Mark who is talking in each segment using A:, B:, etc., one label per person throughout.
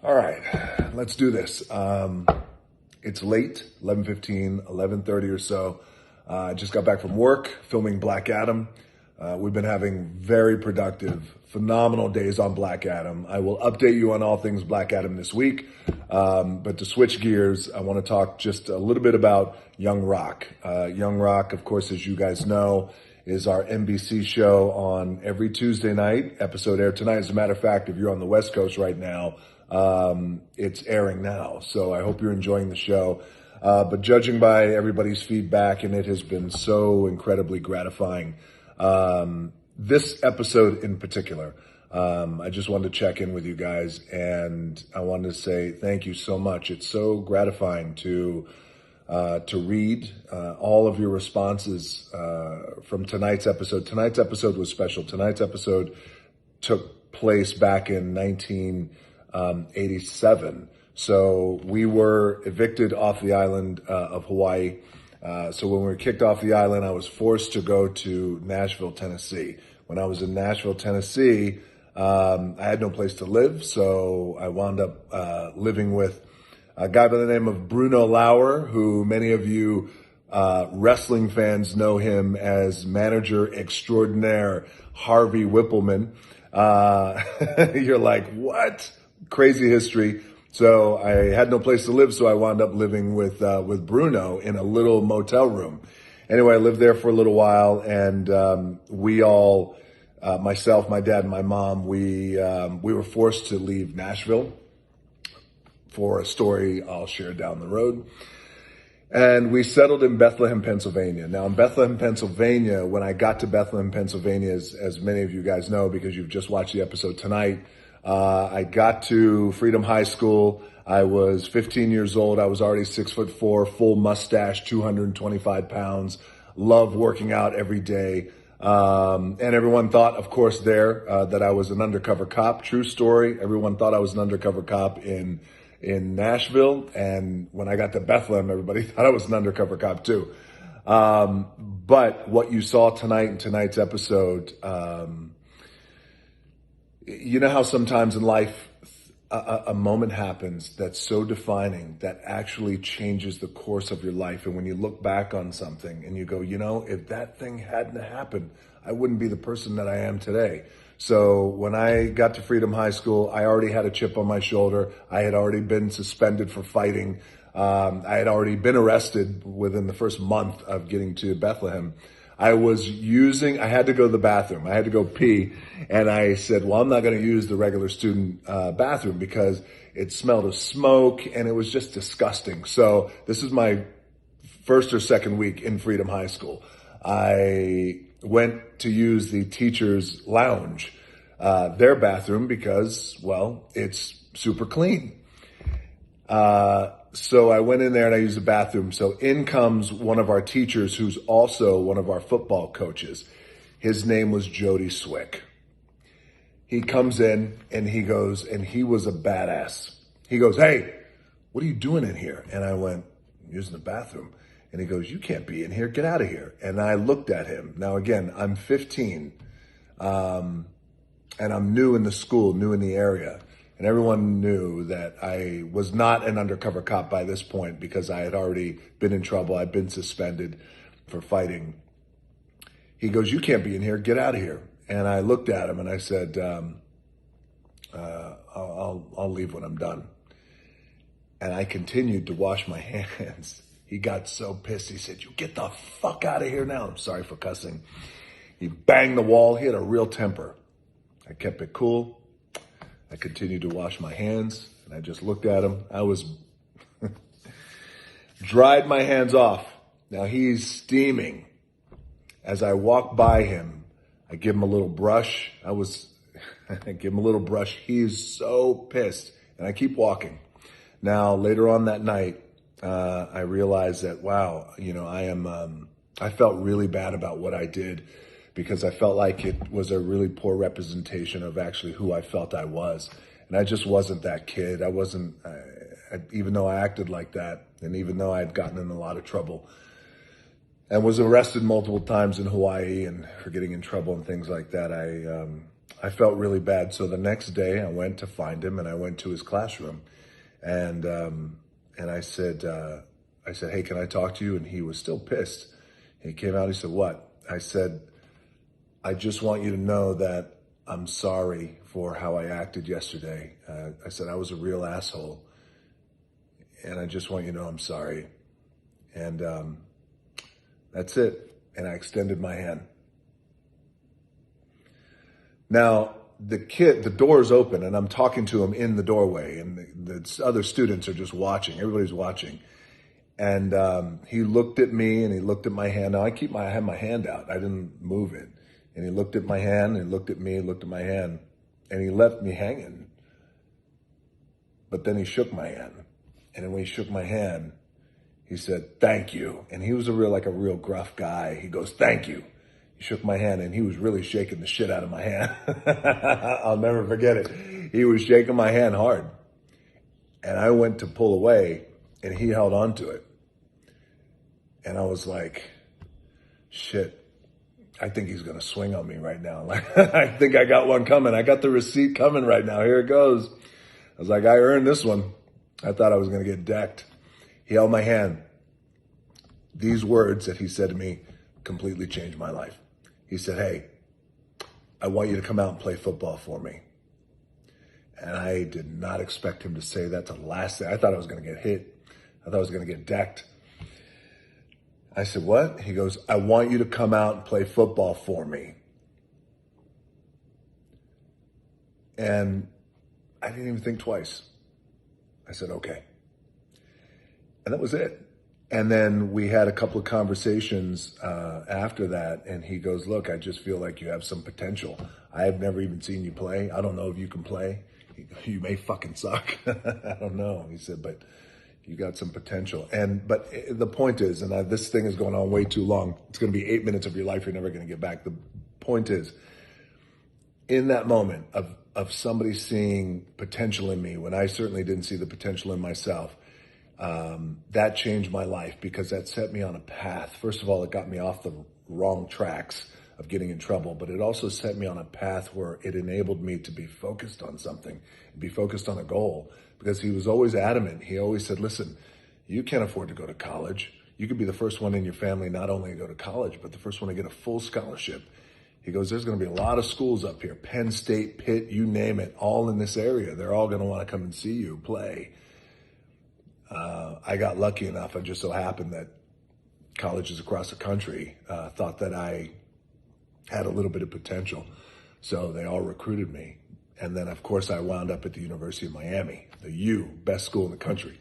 A: All right, let's do this. It's late, 11:15, 11:30 or so. I just got back from work filming Black Adam. We've been having very productive, phenomenal days on Black Adam. I will update you on all things Black Adam this week. But to switch gears, I want to talk just a little bit about Young Rock. Young Rock, of course, as you guys know, is our NBC show on every Tuesday night. Episode aired tonight. As a matter of fact, if you're on the West Coast right now, it's airing now. So I hope you're enjoying the show. But judging by everybody's feedback, and it has been so incredibly gratifying. This episode in particular, I just wanted to check in with you guys, and I wanted to say thank you so much. It's so gratifying to read all of your responses from tonight's episode. Tonight's episode was special. Tonight's episode took place back in 1987. So we were evicted off the island of Hawaii. So when we were kicked off the island, I was forced to go to Nashville, Tennessee. When I was in Nashville, Tennessee, I had no place to live. So I wound up living with a guy by the name of Bruno Lauer, who many of you wrestling fans know him as manager extraordinaire Harvey Whippleman. You're like, what? Crazy history. So I had no place to live, so I wound up living with Bruno in a little motel room. Anyway, I lived there for a little while, and we all, myself, my dad, and my mom, we were forced to leave Nashville for a story I'll share down the road. And we settled in Bethlehem, Pennsylvania. Now, in Bethlehem, Pennsylvania, when I got to Bethlehem, Pennsylvania, as many of you guys know, because you've just watched the episode tonight, I got to Freedom High School. I was 15 years old. I was already 6'4", full mustache, 225 pounds, loved working out every day. And everyone thought, of course, that I was an undercover cop. True story. Everyone thought I was an undercover cop in Nashville. And when I got to Bethlehem, everybody thought I was an undercover cop too. But what you saw tonight in tonight's episode, you know how sometimes in life a moment happens that's so defining that actually changes the course of your life. And when you look back on something and you go, if that thing hadn't happened, I wouldn't be the person that I am today. So when I got to Freedom High School, I already had a chip on my shoulder. I had already been suspended for fighting. I had already been arrested within the first month of getting to Bethlehem. I had to go to the bathroom. I had to go pee. And I said, well, I'm not going to use the regular student bathroom because it smelled of smoke and it was just disgusting. So this is my first or second week in Freedom High School. I went to use the teacher's lounge, their bathroom, because, well, it's super clean. So I went in there and I used the bathroom. So in comes one of our teachers who's also one of our football coaches. His name was Jody Swick. He comes in and he goes, and he was a badass. He goes, hey, what are you doing in here? And I went, using the bathroom. And he goes, you can't be in here. Get out of here. And I looked at him. Now, again, I'm 15 and I'm new in the school, new in the area. And everyone knew that I was not an undercover cop by this point because I had already been in trouble. I'd been suspended for fighting. He goes, you can't be in here. Get out of here. And I looked at him and I said, I'll leave when I'm done. And I continued to wash my hands. He got so pissed. He said, you get the fuck out of here now. I'm sorry for cussing. He banged the wall. He had a real temper. I kept it cool. I continued to wash my hands, and I just looked at him. I was dried my hands off. Now he's steaming. As I walk by him, I give him a little brush. I give him a little brush. He's so pissed, and I keep walking. Now later on that night, I realized that, wow, I felt really bad about what I did, because I felt like it was a really poor representation of actually who I felt I was. And I just wasn't that kid. Even though I acted like that, and even though I had gotten in a lot of trouble and was arrested multiple times in Hawaii and for getting in trouble and things like that, I felt really bad. So the next day I went to find him and I went to his classroom and I said, hey, can I talk to you? And he was still pissed. He came out, he said, what? I said, I just want you to know that I'm sorry for how I acted yesterday. I said, I was a real asshole. And I just want you to know I'm sorry. And that's it. And I extended my hand. Now, the door's open and I'm talking to him in the doorway and the other students are just watching. Everybody's watching. And he looked at me and he looked at my hand. Now, I had my hand out. I didn't move it. And he looked at my hand and he looked at me, looked at my hand, and he left me hanging. But then he shook my hand. And then when he shook my hand, he said, thank you. And he was a real gruff guy. He goes, thank you. He shook my hand and he was really shaking the shit out of my hand. I'll never forget it. He was shaking my hand hard. And I went to pull away and he held on to it. And I was like, shit. I think he's going to swing on me right now. Like, I think I got one coming. I got the receipt coming right now. Here it goes. I was like, I earned this one. I thought I was going to get decked. He held my hand. These words that he said to me completely changed my life. He said, hey, I want you to come out and play football for me. And I did not expect him to say that to the last thing. I thought I was going to get hit. I thought I was going to get decked. I said, what? He goes, I want you to come out and play football for me. And I didn't even think twice. I said, okay. And that was it. And then we had a couple of conversations after that. And he goes, look, I just feel like you have some potential. I have never even seen you play. I don't know if you can play. You may fucking suck. I don't know. He said, but you got some potential. But the point is, and this thing is going on way too long. It's going to be 8 minutes of your life you're never going to get back. The point is, in that moment of somebody seeing potential in me, when I certainly didn't see the potential in myself, that changed my life because that set me on a path. First of all, it got me off the wrong tracks of getting in trouble, but it also set me on a path where it enabled me to be focused on something, be focused on a goal. Because he was always adamant. He always said, listen, you can't afford to go to college. You could be the first one in your family not only to go to college, but the first one to get a full scholarship. He goes, there's going to be a lot of schools up here, Penn State, Pitt, you name it, all in this area. They're all going to want to come and see you play. I got lucky enough. It just so happened that colleges across the country thought that I had a little bit of potential. So they all recruited me. And then, of course, I wound up at the University of Miami, the U, best school in the country.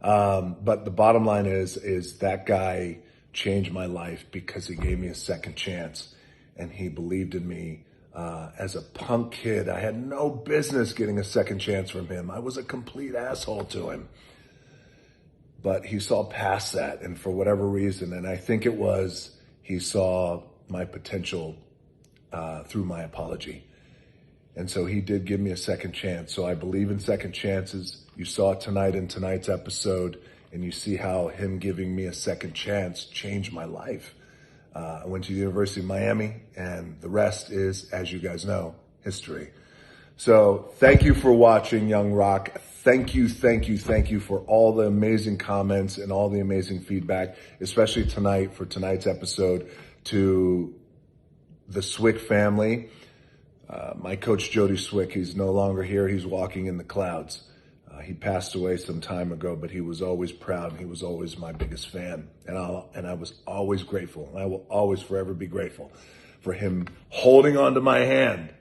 A: But the bottom line is that guy changed my life because he gave me a second chance and he believed in me. As a punk kid, I had no business getting a second chance from him. I was a complete asshole to him. But he saw past that, and for whatever reason, and I think it was he saw my potential through my apology. And so he did give me a second chance. So I believe in second chances. You saw it tonight in tonight's episode, and you see how him giving me a second chance changed my life. I went to the University of Miami, and the rest is, as you guys know, history. So thank you for watching, Young Rock. Thank you for all the amazing comments and all the amazing feedback, especially tonight for tonight's episode, to the Swick family. My coach, Jody Swick, he's no longer here. He's walking in the clouds. He passed away some time ago, but he was always proud and he was always my biggest fan. And I was always grateful. And I will always forever be grateful for him holding onto my hand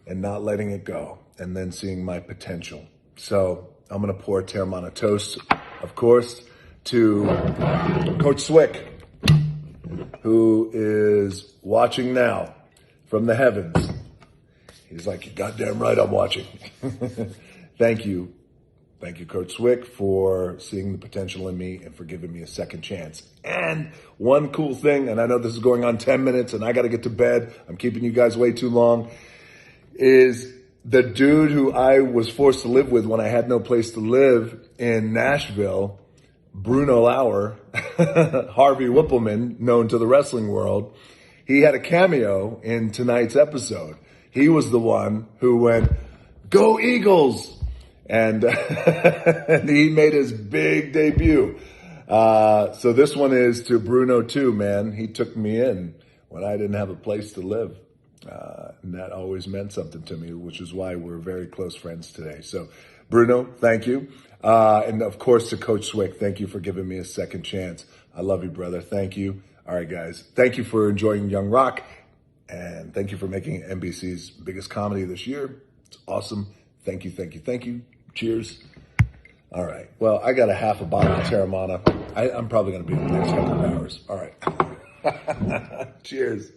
A: and not letting it go and then seeing my potential. So I'm going to pour a Terramana toast, of course, to Coach Swick, who is watching now from the heavens. He's like, you're goddamn right I'm watching. Thank you. Thank you, Coach Swick, for seeing the potential in me and for giving me a second chance. And one cool thing, and I know this is going on 10 minutes and I got to get to bed. I'm keeping you guys way too long, is the dude who I was forced to live with when I had no place to live in Nashville, Bruno Lauer, Harvey Whippleman, known to the wrestling world. He had a cameo in tonight's episode. He was the one who went, "Go Eagles!" And, and he made his big debut. So this one is to Bruno too, man. He took me in when I didn't have a place to live. And that always meant something to me, which is why we're very close friends today. So Bruno, thank you. And of course to Coach Swick, thank you for giving me a second chance. I love you, brother. Thank you. All right, guys. Thank you for enjoying Young Rock. And thank you for making NBC's biggest comedy this year. It's awesome. Thank you, thank you, thank you. Cheers. All right. Well, I got a half a bottle of Terramana. I'm probably going to be in the next couple of hours. All right. Cheers.